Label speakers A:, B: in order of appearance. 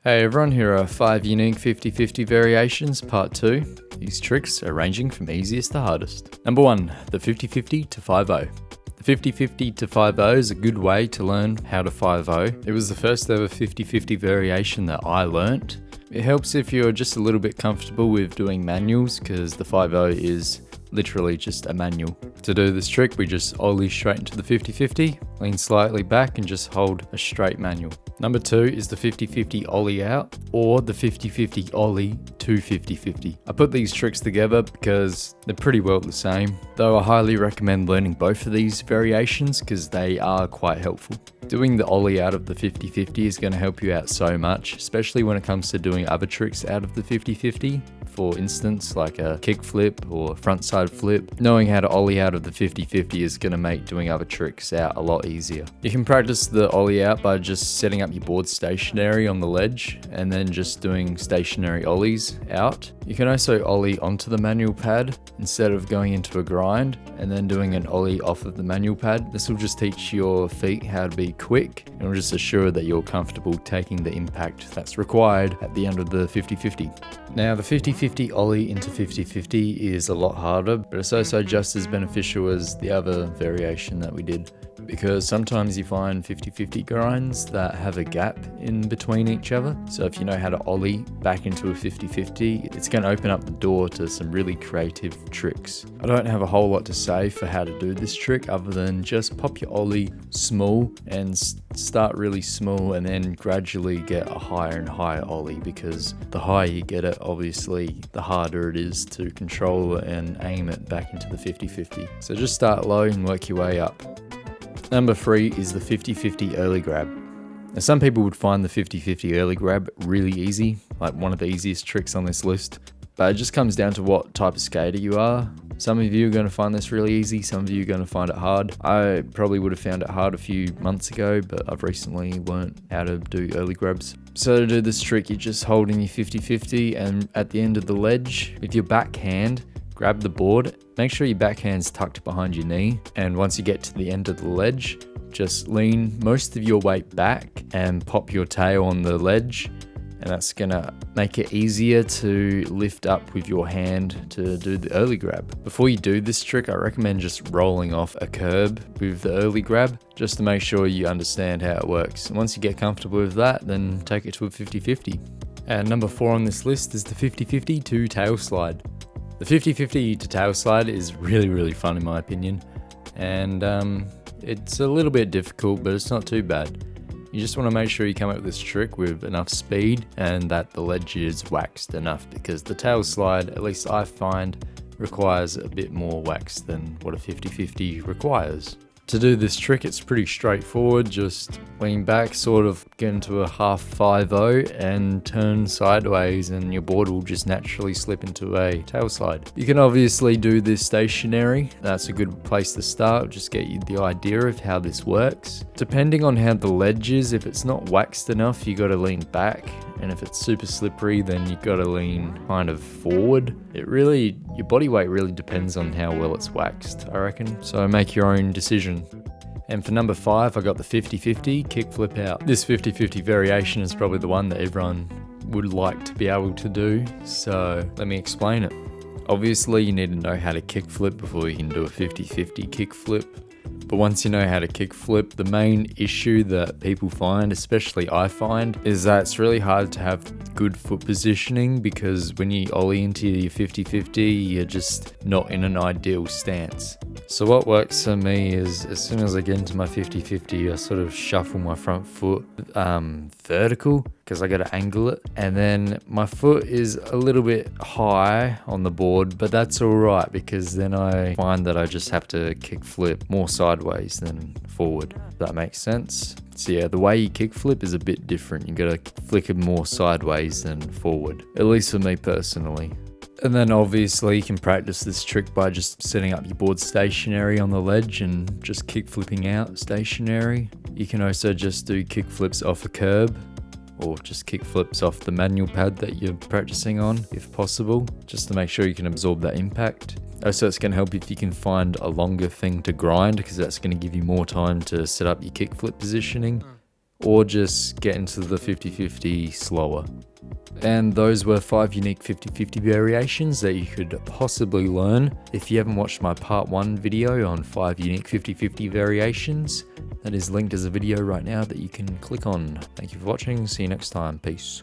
A: Hey everyone, here are 5 unique 50-50 variations, part 2. These tricks are ranging from easiest to hardest. Number 1, the 50-50 to 5-0. The 50-50 to 5-0 is a good way to learn how to 5-0. It was the first ever 50-50 variation that I learnt. It helps if you're just a little bit comfortable with doing manuals, because the 5-0 is literally just a manual. To do this trick, we just ollie straight into the 50-50, lean slightly back and just hold a straight manual. Number 2 is the 50-50 ollie out, or the 50-50 ollie to 50-50. I put these tricks together because they're pretty well the same, though I highly recommend learning both of these variations because they are quite helpful. Doing the ollie out of the 50-50 is going to help you out so much, especially when it comes to doing other tricks out of the 50-50. For instance, like a kickflip or front side flip. Knowing how to ollie out of the 50-50 is going to make doing other tricks out a lot easier. You can practice the ollie out by just setting up your board stationary on the ledge and then just doing stationary ollies out. You can also ollie onto the manual pad instead of going into a grind and then doing an ollie off of the manual pad. This will just teach your feet how to be quick and will just assure that you're comfortable taking the impact that's required at the end of the 50-50. Now the 50-50 ollie into 50-50 is a lot harder, but it's also just as beneficial as the other variation that we did, because sometimes you find 50-50 grinds that have a gap in between each other. So if you know how to ollie back into a 50-50, it's going to open up the door to some really creative tricks. I don't have a whole lot to say for how to do this trick other than just pop your ollie small and start really small and then gradually get a higher and higher ollie, because the higher you get it, obviously the harder it is to control and aim it back into the 50-50. So just start low and work your way up. Number 3 is the 50-50 early grab. Now some people would find the 50-50 early grab really easy, like one of the easiest tricks on this list, but it just comes down to what type of skater you are. Some of you are going to find this really easy, some of you are going to find it hard. I probably would have found it hard a few months ago, but I've recently learned how to do early grabs. So to do this trick, you're just holding your 50-50 and at the end of the ledge, with your backhand, grab the board, make sure your backhand's tucked behind your knee, and once you get to the end of the ledge, just lean most of your weight back and pop your tail on the ledge, and that's gonna make it easier to lift up with your hand to do the early grab. Before you do this trick, I recommend just rolling off a curb with the early grab, just to make sure you understand how it works. And once you get comfortable with that, then take it to a 50-50. And number 4 on this list is the 50-50 to tail slide. The 50-50 to tail slide is really fun in my opinion, and it's a little bit difficult, but it's not too bad. You just want to make sure you come up with this trick with enough speed and that the ledge is waxed enough, because the tail slide, at least I find, requires a bit more wax than what a 50-50 requires. To do this trick, it's pretty straightforward. Just lean back, sort of get into a half 5-0 and turn sideways, and your board will just naturally slip into a tail slide. You can obviously do this stationary. That's a good place to start. Just get you the idea of how this works. Depending on how the ledge is, if it's not waxed enough, you got to lean back. And if it's super slippery, then you got to lean kind of forward. Your body weight really depends on how well it's waxed, I reckon. So make your own decision. And for number 5, I got the 50-50 kickflip out. This 50-50 variation is probably the one that everyone would like to be able to do. So let me explain it. Obviously, you need to know how to kickflip before you can do a 50-50 kickflip. But once you know how to kickflip, the main issue that people find, especially I find, is that it's really hard to have good foot positioning, because when you ollie into your 50-50, you're just not in an ideal stance. So what works for me is, as soon as I get into my 50-50, I sort of shuffle my front foot vertical, because I got to angle it, and then my foot is a little bit high on the board, but that's all right, because then I find that I just have to kick flip more sideways than forward. If that makes sense. So yeah, the way you kick flip is a bit different. You got to flick it more sideways than forward, at least for me personally. And then obviously you can practice this trick by just setting up your board stationary on the ledge and just kick flipping out stationary. You can also just do kick flips off a curb, or just kick flips off the manual pad that you're practicing on, if possible, just to make sure you can absorb that impact. Also, it's going to help if you can find a longer thing to grind, because that's going to give you more time to set up your kickflip positioning. or just get into the 50-50 slower. And those were 5 unique 50-50 variations that you could possibly learn. If you haven't watched my part 1 video on 5 unique 50-50 variations, that is linked as a video right now that you can click on. Thank you for watching, see you next time, peace.